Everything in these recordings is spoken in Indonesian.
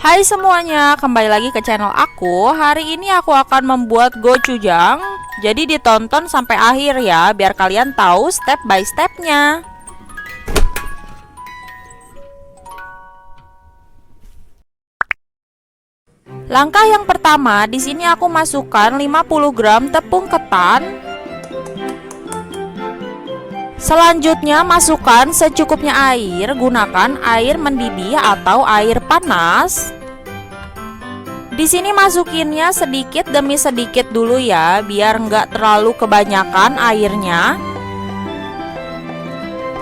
Hai semuanya, kembali lagi ke channel aku. Hari ini aku akan membuat gochujang. Jadi ditonton sampai akhir ya, biar kalian tahu step by stepnya. Langkah yang pertama, di sini aku masukkan 50 gram tepung ketan. Selanjutnya masukkan secukupnya air, gunakan air mendidih atau air panas. Di sini masukinnya sedikit demi sedikit dulu ya, biar nggak terlalu kebanyakan airnya.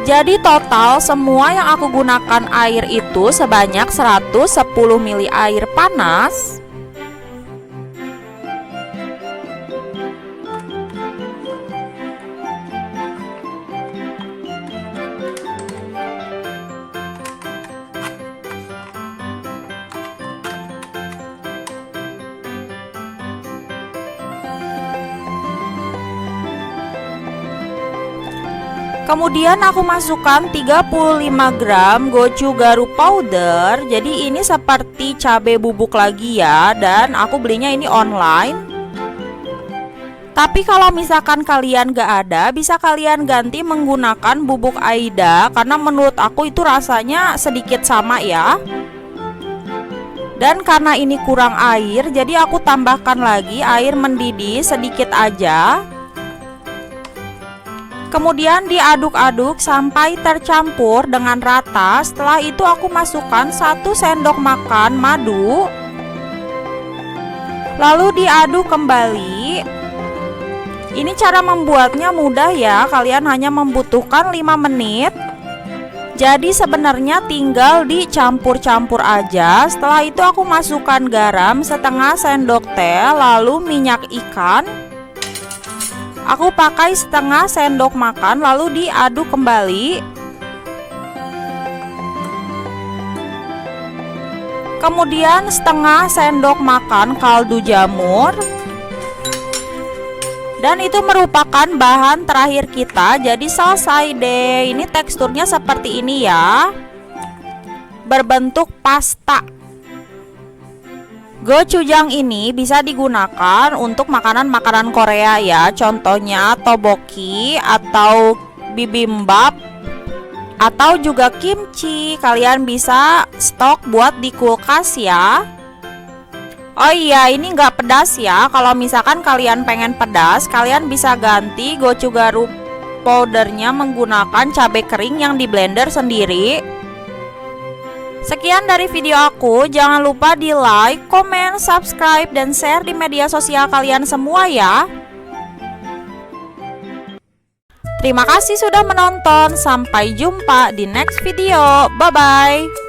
Jadi total semua yang aku gunakan air itu sebanyak 110 ml air panas. Kemudian aku masukkan 35 gram gochugaru powder. Jadi ini seperti cabai bubuk lagi ya, dan aku belinya ini online. Tapi kalau misalkan kalian gak ada, bisa kalian ganti menggunakan bubuk AIDA, karena menurut aku itu rasanya sedikit sama ya. Dan karena ini kurang air, jadi aku tambahkan lagi air mendidih sedikit aja. Kemudian diaduk-aduk sampai tercampur dengan rata. Setelah itu aku masukkan 1 sendok makan madu. Lalu diaduk kembali. Ini cara membuatnya mudah ya, kalian hanya membutuhkan 5 menit. Jadi sebenarnya tinggal dicampur-campur aja. Setelah itu aku masukkan garam setengah sendok teh, lalu minyak ikan. Aku pakai setengah sendok makan, lalu diaduk kembali. Kemudian setengah sendok makan kaldu jamur. Dan itu merupakan bahan terakhir kita. Jadi selesai deh. Ini teksturnya seperti ini ya, berbentuk pasta. Gochujang ini bisa digunakan untuk makanan-makanan Korea ya. Contohnya tteokbokki atau bibimbap atau juga kimchi. Kalian bisa stok buat di kulkas ya. Oh iya, ini nggak pedas ya. Kalau misalkan kalian pengen pedas, kalian bisa ganti gochugaru powdernya menggunakan cabai kering yang di blender sendiri. Sekian dari video aku, jangan lupa di like, komen, subscribe, dan share di media sosial kalian semua ya. Terima kasih sudah menonton, sampai jumpa di next video, bye bye.